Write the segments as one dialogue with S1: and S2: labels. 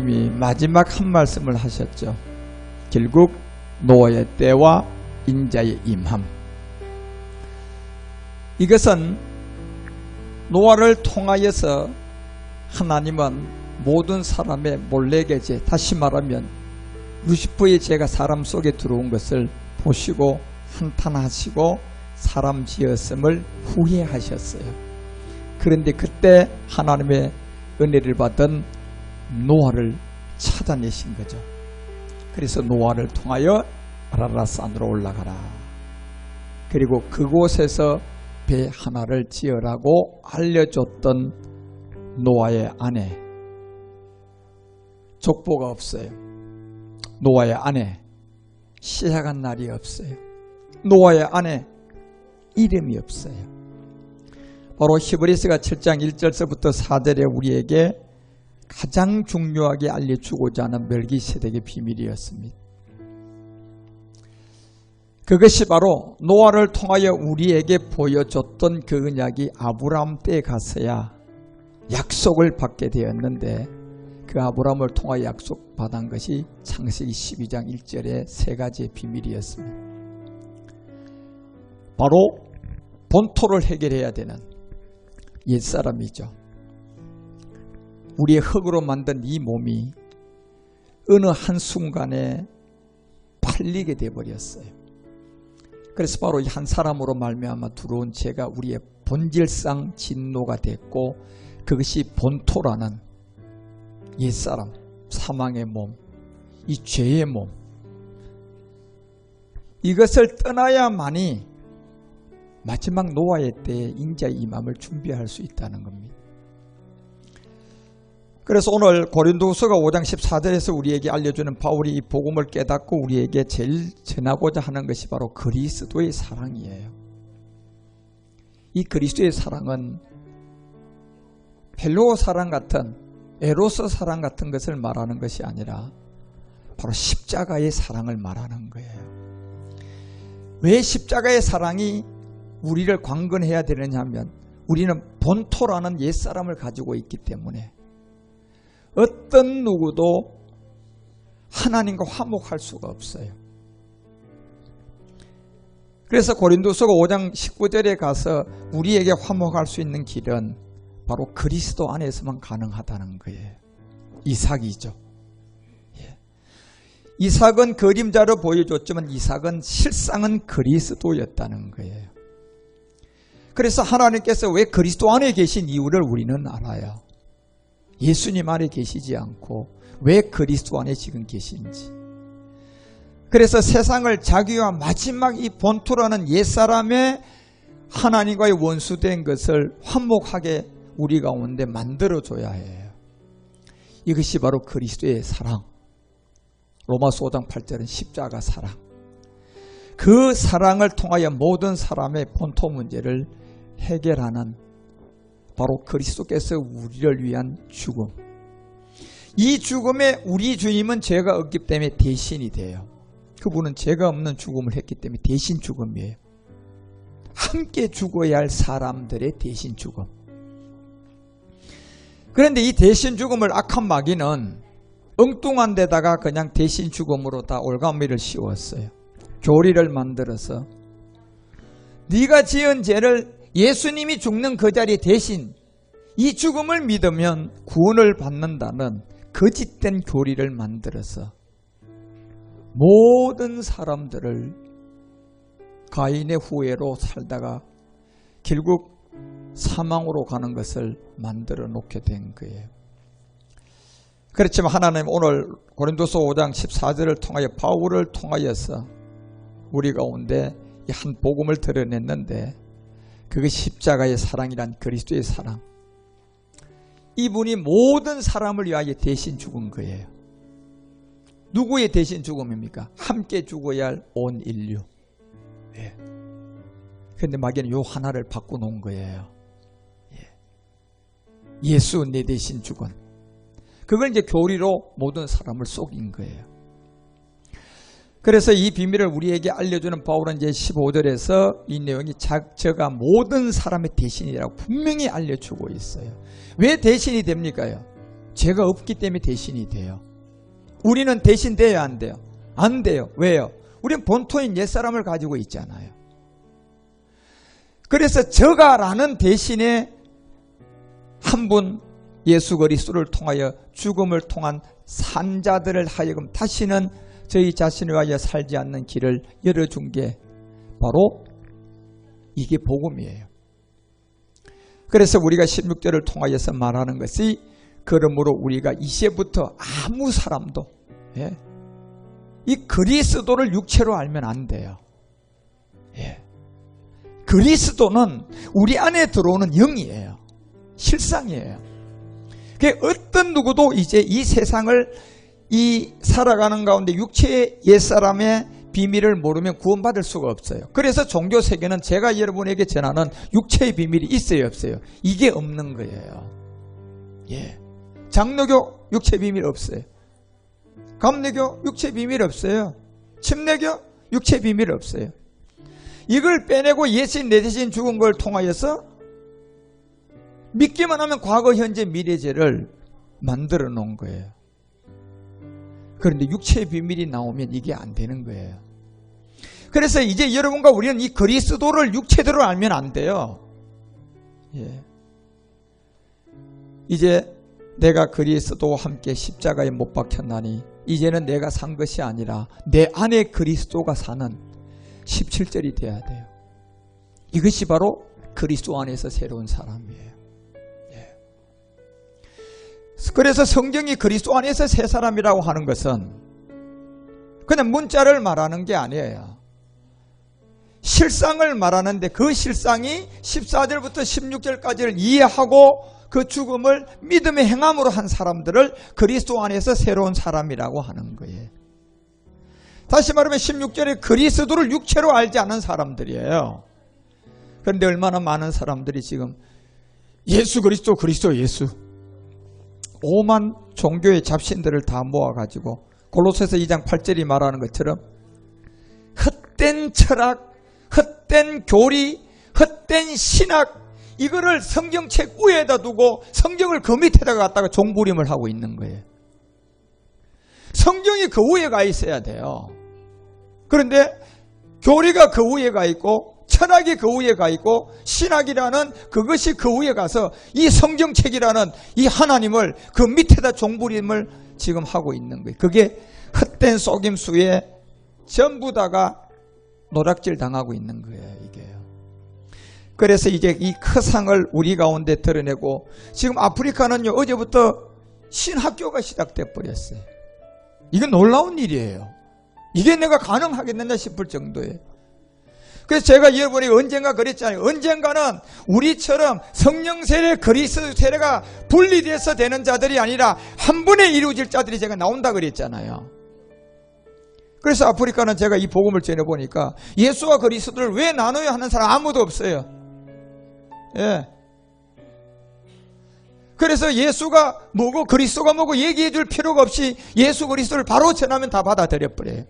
S1: 하나님이 마지막 한 말씀을 하셨죠. 결국 노아의 때와 인자의 임함. 이것은 노아를 통하여서 하나님은 모든 사람의 몰래계제, 다시 말하면 루시퍼의 죄가 사람 속에 들어온 것을 보시고 한탄하시고 사람 지었음을 후회하셨어요. 그런데 그때 하나님의 은혜를 받은 노아를 찾아내신 거죠. 그래서 노아를 통하여 아라랏산으로 올라가라. 그리고 그곳에서 배 하나를 지으라고 알려줬던 노아의 아내, 족보가 없어요. 노아의 아내, 시작한 날이 없어요. 노아의 아내, 이름이 없어요. 바로 히브리서가 7장 1절서부터 4절에 우리에게 가장 중요하게 알려주고자 하는 멜기세덱의 비밀이었습니다. 그것이 바로 노아를 통하여 우리에게 보여줬던 그 언약이 아브라함 때에 가서야 약속을 받게 되었는데, 그 아브라함을 통하여 약속받은 것이 창세기 12장 1절의 세 가지의 비밀이었습니다. 바로 본토를 해결해야 되는 옛사람이죠. 우리의 흙으로 만든 이 몸이 어느 한순간에 팔리게 되어버렸어요. 그래서 바로 이 한 사람으로 말미암아 들어온 죄가 우리의 본질상 진노가 됐고, 그것이 본토라는 옛사람, 사망의 몸, 이 죄의 몸, 이것을 떠나야만이 마지막 노아의 때에 인자의 임함을 준비할 수 있다는 겁니다. 그래서 오늘 고린도후서가 5장 14절에서 우리에게 알려주는 바울이 이 복음을 깨닫고 우리에게 제일 전하고자 하는 것이 바로 그리스도의 사랑이에요. 이 그리스도의 사랑은 헬로 사랑 같은, 에로스 사랑 같은 것을 말하는 것이 아니라 바로 십자가의 사랑을 말하는 거예요. 왜 십자가의 사랑이 우리를 관건해야 되느냐 하면, 우리는 본토라는 옛사람을 가지고 있기 때문에 어떤 누구도 하나님과 화목할 수가 없어요. 그래서 고린도서가 5장 19절에 가서 우리에게 화목할 수 있는 길은 바로 그리스도 안에서만 가능하다는 거예요. 이삭이죠. 예. 이삭은 그림자로 보여줬지만 이삭은 실상은 그리스도였다는 거예요. 그래서 하나님께서 왜 그리스도 안에 계신 이유를 우리는 알아요. 예수님 안에 계시지 않고 왜 그리스도 안에 지금 계신지. 그래서 세상을 자기와 마지막 이 본토라는 옛사람의 하나님과의 원수된 것을 화목하게 우리 가운데 만들어줘야 해요. 이것이 바로 그리스도의 사랑. 로마서 5장 8절은 십자가 사랑. 그 사랑을 통하여 모든 사람의 본토 문제를 해결하는 바로 그리스도께서 우리를 위한 죽음. 이 죽음에 우리 주님은 죄가 없기 때문에 대신이 돼요. 그분은 죄가 없는 죽음을 했기 때문에 대신 죽음이에요. 함께 죽어야 할 사람들의 대신 죽음. 그런데 이 대신 죽음을 악한 마귀는 엉뚱한 데다가 그냥 대신 죽음으로 다 올가미를 씌웠어요. 교리를 만들어서 네가 지은 죄를 예수님이 죽는 그 자리 대신 이 죽음을 믿으면 구원을 받는다는 거짓된 교리를 만들어서 모든 사람들을 가인의 후예로 살다가 결국 사망으로 가는 것을 만들어 놓게 된 거예요. 그렇지만 하나님 오늘 고린도서 5장 14절을 통하여 바울을 통하여서 우리 가운데 이 한 복음을 드러냈는데, 그것이 십자가의 사랑이란 그리스도의 사랑. 이분이 모든 사람을 위하여 대신 죽은 거예요. 누구의 대신 죽음입니까? 함께 죽어야 할 온 인류. 예. 그런데 마귀는 요 하나를 바꿔놓은 거예요. 예수 내 대신 죽은. 그걸 이제 교리로 모든 사람을 속인 거예요. 그래서 이 비밀을 우리에게 알려주는 바울은 이제 15절에서 이 내용이 저가 모든 사람의 대신이라고 분명히 알려주고 있어요. 왜 대신이 됩니까요? 죄가 없기 때문에 대신이 돼요. 우리는 대신 돼야 안 돼요? 안 돼요. 왜요? 우리는 본토인 옛사람을 가지고 있잖아요. 그래서 저가라는 대신에 한 분 예수 그리스도를 통하여 죽음을 통한 산자들을 하여금 다시는 저희 자신을 위하여 살지 않는 길을 열어준 게 바로 이게 복음이에요. 그래서 우리가 16절을 통하여서 말하는 것이 그러므로 우리가 이제부터 아무 사람도 이 그리스도를 육체로 알면 안 돼요. 그리스도는 우리 안에 들어오는 영이에요. 실상이에요. 어떤 누구도 이제 이 세상을 이 살아가는 가운데 육체의 옛사람의 비밀을 모르면 구원받을 수가 없어요. 그래서 종교 세계는 제가 여러분에게 전하는 육체의 비밀이 있어요, 없어요? 이게 없는 거예요. 장로교 육체 비밀 없어요. 감리교 육체 비밀 없어요. 침례교 육체 비밀 없어요. 이걸 빼내고 예수님 내 대신 죽은 걸 통하여서 믿기만 하면 과거, 현재, 미래죄를 만들어 놓은 거예요. 그런데 육체의 비밀이 나오면 이게 안 되는 거예요. 그래서 이제 여러분과 우리는 이 그리스도를 육체대로 알면 안 돼요. 이제 내가 그리스도와 함께 십자가에 못 박혔나니 이제는 내가 산 것이 아니라 내 안에 그리스도가 사는 17절이 돼야 돼요. 이것이 바로 그리스도 안에서 새로운 사람이에요. 그래서 성경이 그리스도 안에서 새 사람이라고 하는 것은 그냥 문자를 말하는 게 아니에요. 실상을 말하는데 그 실상이 14절부터 16절까지를 이해하고 그 죽음을 믿음의 행함으로 한 사람들을 그리스도 안에서 새로운 사람이라고 하는 거예요. 다시 말하면 16절에 그리스도를 육체로 알지 않은 사람들이에요. 그런데 얼마나 많은 사람들이 지금 예수 그리스도 예수 5만 종교의 잡신들을 다 모아가지고 골로새서 2장 8절이 말하는 것처럼 헛된 철학, 헛된 교리, 헛된 신학 이거를 성경책 위에다 두고 성경을 그 밑에다가 갖다가 종부림을 하고 있는 거예요. 성경이 그 위에 가 있어야 돼요. 그런데 교리가 그 위에 가 있고 철학이 그 위에 가 있고 신학이라는 그것이 그 위에 가서 이 성경책이라는 이 하나님을 그 밑에다 종부림을 지금 하고 있는 거예요. 그게 헛된 속임수에 전부 다가 노략질 당하고 있는 거예요. 이게요. 그래서 이제 이 크상을 우리 가운데 드러내고 지금 아프리카는요 어제부터 신학교가 시작돼 버렸어요. 이건 놀라운 일이에요. 이게 내가 가능하겠느냐 싶을 정도예요. 그래서 제가 여러분이 언젠가 그랬잖아요. 언젠가는 우리처럼 성령 세례, 그리스도 세례가 분리돼서 되는 자들이 아니라 한 번에 이루어질 자들이 제가 나온다 그랬잖아요. 그래서 아프리카는 제가 이 복음을 전해보니까 예수와 그리스도를 왜 나눠야 하는 사람 아무도 없어요. 그래서 예수가 뭐고 그리스도가 뭐고 얘기해 줄 필요가 없이 예수 그리스도를 바로 전하면 다 받아들여 버려요.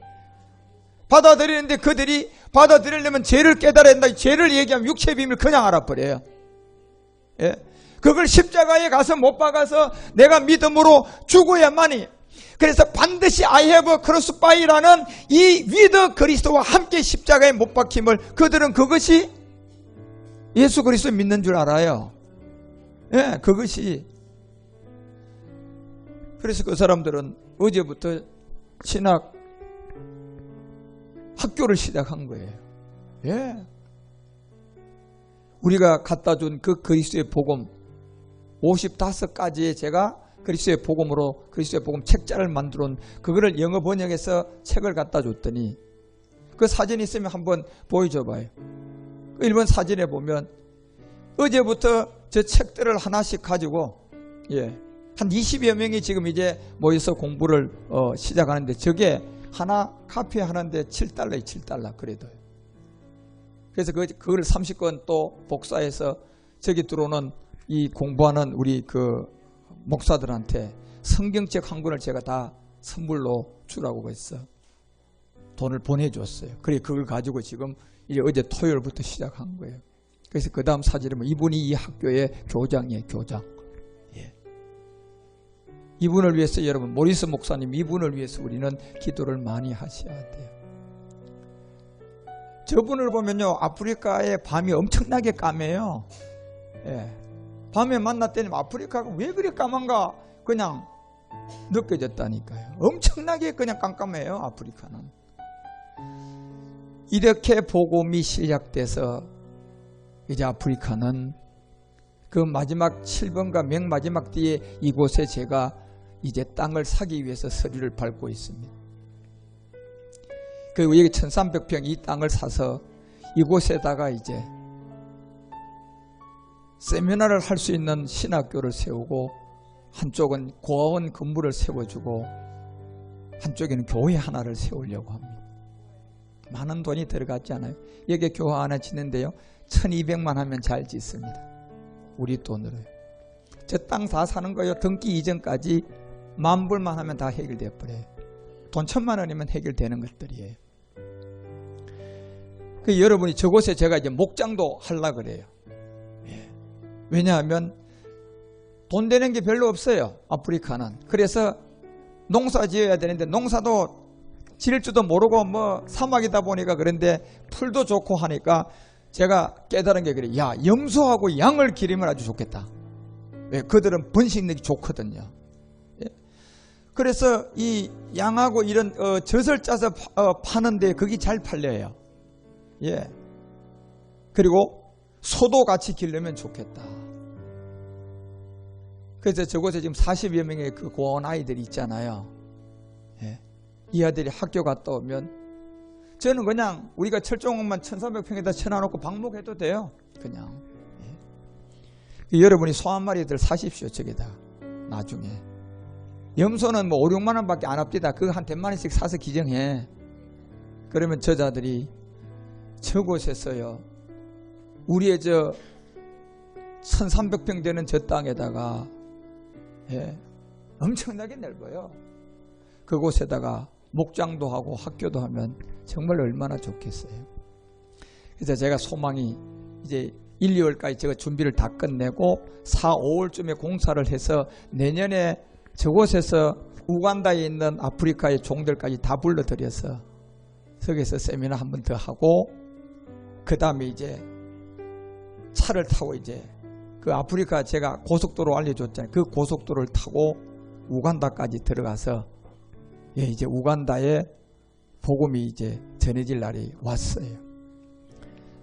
S1: 받아들이는데 그들이 받아들이려면 죄를 깨달아야 한다. 죄를 얘기하면 육체의 비밀을 그냥 알아버려요. 그걸 십자가에 가서 못 박아서 내가 믿음으로 죽어야만이. 그래서 반드시 I have a cross by라는 이 with 그리스도와 함께 십자가에 못 박힘을 그들은 그것이 예수 그리스도 믿는 줄 알아요. 그것이. 그래서 그 사람들은 어제부터 신학 학교를 시작한 거예요. 우리가 갖다 준 그 그리스도의 복음 55가지의 제가 그리스도의 복음으로 그리스도의 복음 책자를 만들어 온 그거를 영어 번역해서 책을 갖다 줬더니 그 사진 있으면 한번 보여줘 봐요. 그 일본 사진에 보면 어제부터 저 책들을 하나씩 가지고 한 20여 명이 지금 이제 모여서 공부를 시작하는데 저게 하나 카피 하는데 $7, $7 그래도. 그래서 그걸 30권 또 복사해서 저기 들어오는 이 공부하는 우리 그 목사들한테 성경책 한 권을 제가 다 선물로 주라고 했어. 돈을 보내줬어요. 그래 그걸 가지고 지금 이제 어제 토요일부터 시작한 거예요. 그래서 그 다음 사진에 보면 이분이 이 학교의 교장이에요. 교장. 이분을 위해서 여러분, 모리스 목사님 이분을 위해서 우리는 기도를 많이 하셔야 돼요. 저분을 보면요, 아프리카의 밤이 엄청나게 까매요. 예. 밤에 만났더니 아프리카가 왜 그리 까만가 그냥 느껴졌다니까요. 엄청나게 그냥 깜깜해요, 아프리카는. 이렇게 복음이 시작돼서 이제 아프리카는 그 마지막 7번과 맨 마지막 뒤에 이곳에 제가 이제 땅을 사기 위해서 서리를 밟고 있습니다. 그리고 여기 1300평 이 땅을 사서 이곳에다가 이제 세미나를 할 수 있는 신학교를 세우고, 한쪽은 고아원 건물을 세워주고 한쪽에는 교회 하나를 세우려고 합니다. 많은 돈이 들어갔지 않아요? 여기 교회 하나 짓는데요 1200만 하면 잘 짓습니다. 우리 돈으로요. 저 땅 다 사는 거요, 등기 이전까지 10,000불만 하면 다 해결돼 버려요. 돈 1,000만 원이면 해결되는 것들이에요. 그 여러분이 저곳에 제가 이제 목장도 하려고 그래요. 예. 왜냐하면 돈 되는 게 별로 없어요, 아프리카는. 그래서 농사 지어야 되는데 농사도 지을 줄도 모르고 뭐 사막이다 보니까 그런데 풀도 좋고 하니까 제가 깨달은 게 그래요. 야, 염소하고 양을 기르면 아주 좋겠다. 왜? 그들은 번식력이 좋거든요. 예. 그래서 이 양하고 이런 젖을 짜서 파는데 그게 잘 팔려요. 예. 그리고 소도 같이 기르면 좋겠다. 그래서 저곳에 지금 40여 명의 그 고아원 아이들이 있잖아요. 예. 이 아들이 학교 갔다 오면 저는 그냥 우리가 철종원만 1300평에다 쳐놔놓고 방목해도 돼요. 그냥. 예. 여러분이 소 한 마리들 사십시오. 저기다. 나중에. 염소는 뭐 5, 6만 원밖에 안 합디다. 그거 한 100만원씩 사서 기증해. 그러면 저자들이 저곳에서요, 우리의 저 1300평 되는 저 땅에다가, 예, 엄청나게 넓어요. 그곳에다가 목장도 하고 학교도 하면 정말 얼마나 좋겠어요. 그래서 제가 소망이 이제 1, 2월까지 제가 준비를 다 끝내고 4, 5월쯤에 공사를 해서 내년에 저곳에서 우간다에 있는 아프리카의 종들까지 다 불러들여서 거기서 세미나 한 번 더 하고, 그 다음에 이제 차를 타고 이제 그 아프리카 제가 고속도로 알려줬잖아요. 그 고속도로를 타고 우간다까지 들어가서, 예, 이제 우간다에 복음이 이제 전해질 날이 왔어요.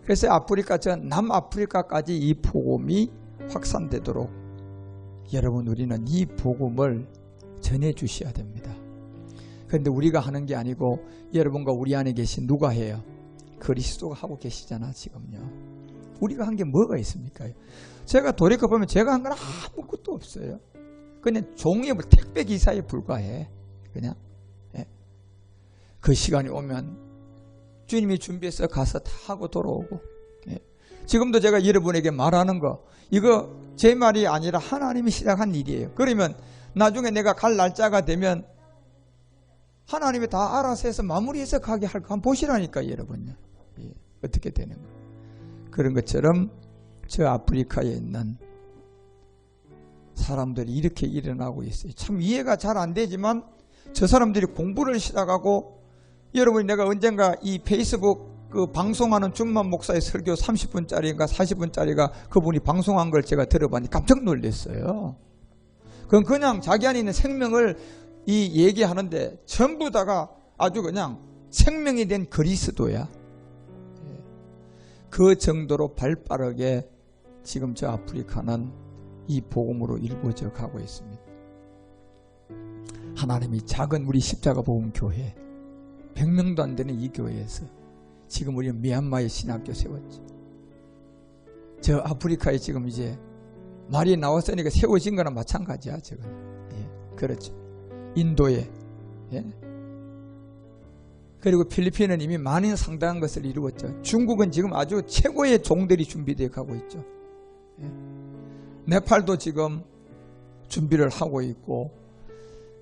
S1: 그래서 아프리카 전 남아프리카까지 이 복음이 확산되도록 여러분, 우리는 이 복음을 전해 주셔야 됩니다. 그런데 우리가 하는 게 아니고 여러분과 우리 안에 계신 누가 해요? 그리스도가 하고 계시잖아. 지금요. 우리가 한 게 뭐가 있습니까? 제가 돌이켜보면 제가 한 건 아무것도 없어요. 그냥 종이에 택배 기사에 불과해. 그냥. 예. 그 시간이 오면 주님이 준비해서 가서 다 하고 돌아오고. 예. 지금도 제가 여러분에게 말하는 거, 이거 제 말이 아니라 하나님이 시작한 일이에요. 그러면 나중에 내가 갈 날짜가 되면 하나님이 다 알아서 해서 마무리해서 가게 할 거 한번 보시라니까, 여러분요. 예. 어떻게 되는 거. 그런 것처럼 저 아프리카에 있는 사람들이 이렇게 일어나고 있어요. 참 이해가 잘 안 되지만 저 사람들이 공부를 시작하고, 여러분이 내가 언젠가 이 페이스북 그 방송하는 준만 목사의 설교 30분짜리인가 40분짜리가 그분이 방송한 걸 제가 들어봤는데 깜짝 놀랐어요. 그건 그냥 자기 안에 있는 생명을 이 얘기하는데 전부 다가 아주 그냥 생명이 된 그리스도야. 그 정도로 발빠르게 지금 저 아프리카는 이 복음으로 일구어져 가고 있습니다. 하나님이 작은 우리 십자가 복음 교회 100명도 안 되는 이 교회에서 지금 우리는 미얀마에 신학교 세웠지. 저 아프리카에 지금 이제 말이 나왔으니까 세워진 거나 마찬가지야. 지금. 예, 그렇죠. 인도에. 예. 그리고 필리핀은 이미 많은 상당한 것을 이루었죠. 중국은 지금 아주 최고의 종들이 준비되어 가고 있죠. 예. 네팔도 지금 준비를 하고 있고,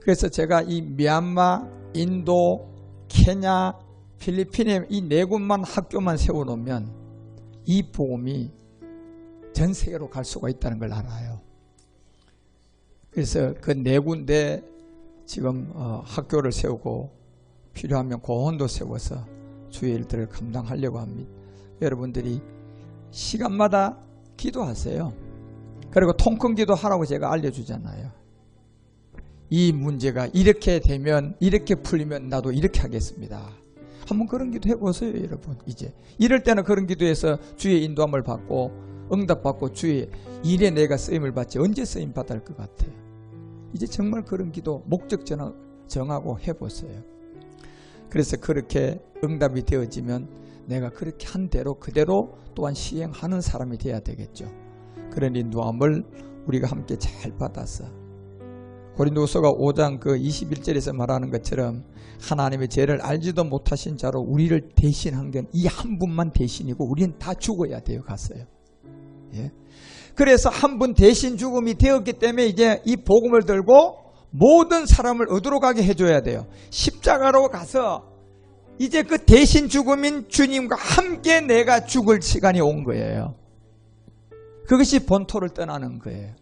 S1: 그래서 제가 이 미얀마, 인도, 케냐, 필리핀에 이 네 곳만 학교만 세워놓으면 이 복음이 전 세계로 갈 수가 있다는 걸 알아요. 그래서 그 4군데 지금 학교를 세우고 필요하면 고원도 세워서 주의 일들을 감당하려고 합니다. 여러분들이 시간마다 기도하세요. 그리고 통큰 기도하라고 제가 알려주잖아요. 이 문제가 이렇게 되면, 이렇게 풀리면 나도 이렇게 하겠습니다. 한번 그런 기도 해보세요, 여러분. 이제 이럴 때는 그런 기도해서 주의 인도함을 받고 응답받고 주의 일에 내가 쓰임을 받지 언제 쓰임 받을 것 같아요. 이제 정말 그런 기도 목적 정하고 해보세요. 그래서 그렇게 응답이 되어지면 내가 그렇게 한 대로 그대로 또한 시행하는 사람이 돼야 되겠죠. 그런 인도함을 우리가 함께 잘 받아서 고린도후서가 5장 그 21절에서 말하는 것처럼 하나님의 죄를 알지도 못하신 자로 우리를 대신한 건 이 한 분만 대신이고 우리는 다 죽어야 돼요. 갔어요. 예. 그래서 한 분 대신 죽음이 되었기 때문에 이제 이 복음을 들고 모든 사람을 어디로 가게 해줘야 돼요. 십자가로 가서 이제 그 대신 죽음인 주님과 함께 내가 죽을 시간이 온 거예요. 그것이 본토를 떠나는 거예요.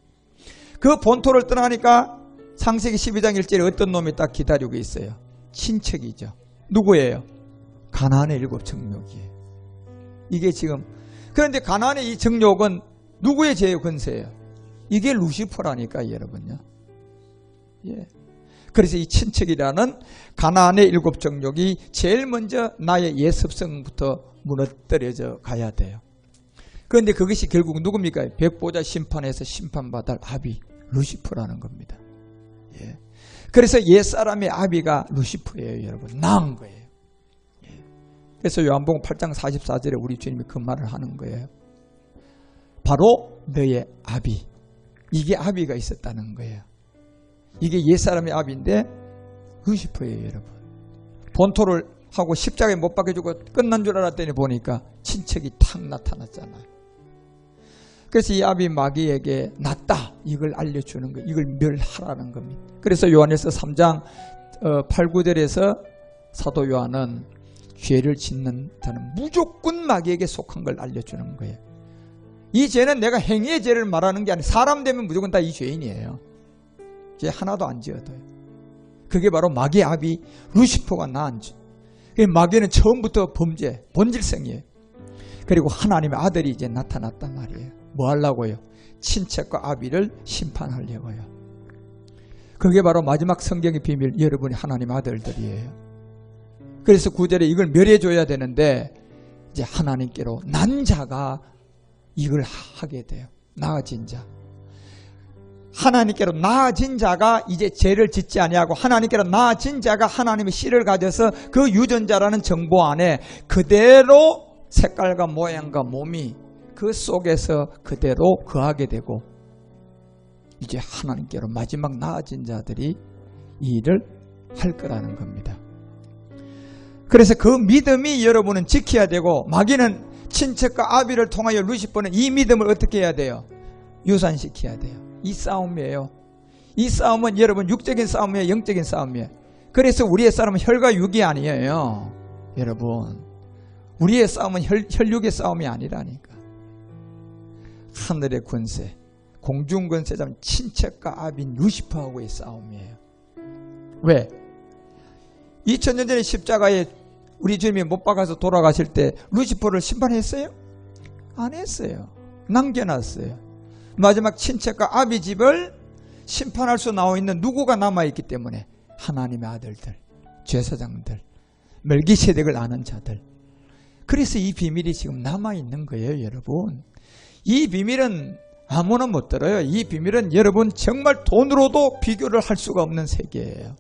S1: 그 본토를 떠나니까 창세기 12장 1절에 어떤 놈이 딱 기다리고 있어요. 친척이죠. 누구예요? 가나안의 7 정욕이에요. 이게 지금, 그런데 가나안의 이 정욕은 누구의 죄의 권세예요? 이게 루시퍼라니까, 여러분요. 예. 그래서 이 친척이라는 가나안의 7 정욕이 제일 먼저 나의 예습성부터 무너뜨려져 가야 돼요. 그런데 그것이 결국 누굽니까? 백보자 심판에서 심판받을 아비 루시퍼라는 겁니다. 예. 그래서 옛사람의 아비가 루시퍼예요, 여러분. 나은 거예요. 예. 그래서 요한복음 8장 44절에 우리 주님이 그 말을 하는 거예요. 바로 너의 아비. 이게 아비가 있었다는 거예요. 이게 옛사람의 아비인데 루시퍼예요, 여러분. 본토를 하고 십자가에 못 박혀주고 끝난 줄 알았더니 보니까 친척이 탁 나타났잖아요. 그래서 이 아비 마귀에게 낫다 이걸 알려주는 거예요. 이걸 멸하라는 겁니다. 그래서 요한일서 3장 8, 9절에서 사도 요한은 죄를 짓는 자는 무조건 마귀에게 속한 걸 알려주는 거예요. 이 죄는 내가 행위의 죄를 말하는 게 아니라 사람 되면 무조건 다 이 죄인이에요. 죄 하나도 안 지어도요. 그게 바로 마귀의 아비 루시퍼가 낳은 죄. 마귀는 처음부터 범죄, 본질성이에요. 그리고 하나님의 아들이 이제 나타났단 말이에요. 뭐 하려고요? 친척과 아비를 심판하려고요. 그게 바로 마지막 성경의 비밀, 여러분이 하나님의 아들들이에요. 그래서 9절에 이걸 멸해줘야 되는데 이제 하나님께로 난 자가 이걸 하게 돼요. 나아진 자. 하나님께로 나아진 자가 이제 죄를 짓지 아니하고 하나님께로 나아진 자가 하나님의 씨를 가져서 그 유전자라는 정보 안에 그대로 색깔과 모양과 몸이 그 속에서 그대로 거하게 되고 이제 하나님께로 마지막 나아진 자들이 이 일을 할 거라는 겁니다. 그래서 그 믿음이 여러분은 지켜야 되고 마귀는 친척과 아비를 통하여 루시퍼는 이 믿음을 어떻게 해야 돼요? 유산시켜야 돼요. 이 싸움이에요. 이 싸움은 여러분 육적인 싸움이에요, 영적인 싸움이에요. 그래서 우리의 싸움은 혈과 육이 아니에요. 여러분 우리의 싸움은 혈육의 싸움이 아니라니까. 하늘의 권세, 공중 권세자는 친척과 아비인 루시퍼하고의 싸움이에요. 왜? 2000년 전에 십자가에 우리 주님이 못 박아서 돌아가실 때 루시퍼를 심판했어요? 안 했어요. 남겨놨어요. 마지막 친척과 아비 집을 심판할 수 나와 있는 누구가 남아있기 때문에 하나님의 아들들, 제사장들, 멜기세덱을 아는 자들. 그래서 이 비밀이 지금 남아있는 거예요, 여러분. 이 비밀은 아무나 못 들어요. 이 비밀은 여러분 정말 돈으로도 비교를 할 수가 없는 세계예요.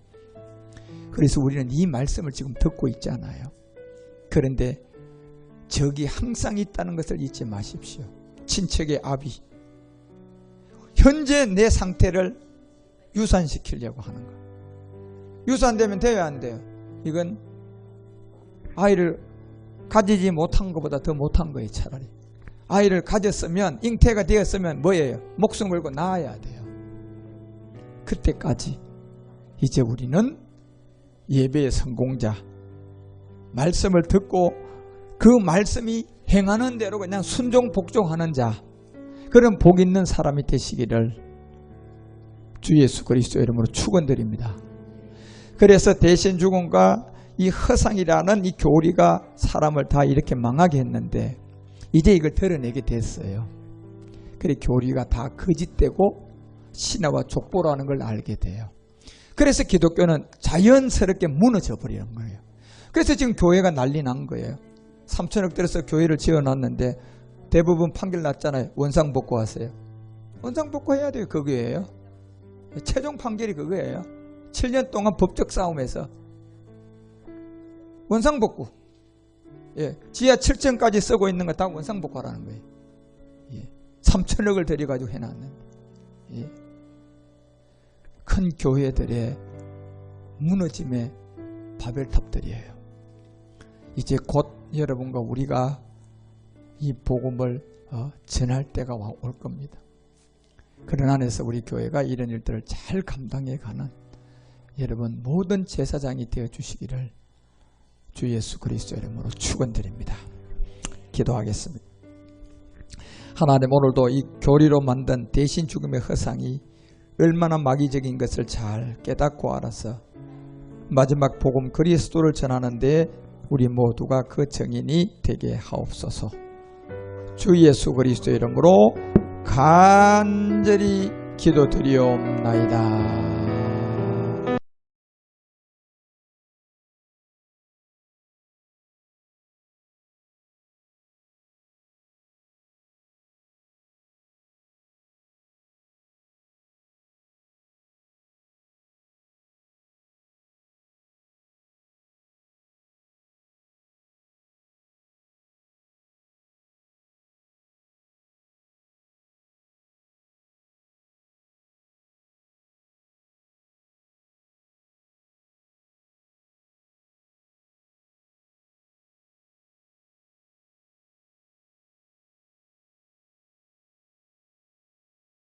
S1: 그래서 우리는 이 말씀을 지금 듣고 있잖아요. 그런데 적이 항상 있다는 것을 잊지 마십시오. 친척의 아비. 현재 내 상태를 유산시키려고 하는 거예요. 유산되면 돼요, 안 돼요? 이건 아이를 가지지 못한 것보다 더 못한 거예요, 차라리. 아이를 가졌으면, 잉태가 되었으면 뭐예요? 목숨 걸고 낳아야 돼요. 그때까지 이제 우리는 예배의 성공자, 말씀을 듣고 그 말씀이 행하는 대로 그냥 순종 복종하는 자, 그런 복 있는 사람이 되시기를 주 예수 그리스도 이름으로 축원드립니다. 그래서 대신 죽음과 이 허상이라는 이 교리가 사람을 다 이렇게 망하게 했는데 이제 이걸 드러내게 됐어요. 그래 교리가 다 거짓되고 신화와 족보라는 걸 알게 돼요. 그래서 기독교는 자연스럽게 무너져 버리는 거예요. 그래서 지금 교회가 난리 난 거예요. 3천억 들여서 교회를 지어놨는데 대부분 판결 났잖아요. 원상복구 하세요. 원상복구 해야 돼요. 그거예요. 최종 판결이 그거예요. 7년 동안 법적 싸움에서 원상복구. 예, 지하 7층까지 쓰고 있는 거 다 원상복구하라는 거예요. 예, 3천억을 들여가지고 해놨는데 예. 큰 교회들의 무너짐의 바벨탑들이에요. 이제 곧 여러분과 우리가 이 복음을 전할 때가 올 겁니다. 그런 안에서 우리 교회가 이런 일들을 잘 감당해 가는 여러분 모든 제사장이 되어 주시기를 주 예수 그리스도 이름으로 축원드립니다. 기도하겠습니다. 하나님, 오늘도 이 교리로 만든 대신 죽음의 허상이 얼마나 마귀적인 것을 잘 깨닫고 알아서 마지막 복음 그리스도를 전하는 데 우리 모두가 그 증인이 되게 하옵소서. 주 예수 그리스도 이름으로 간절히 기도드리옵나이다.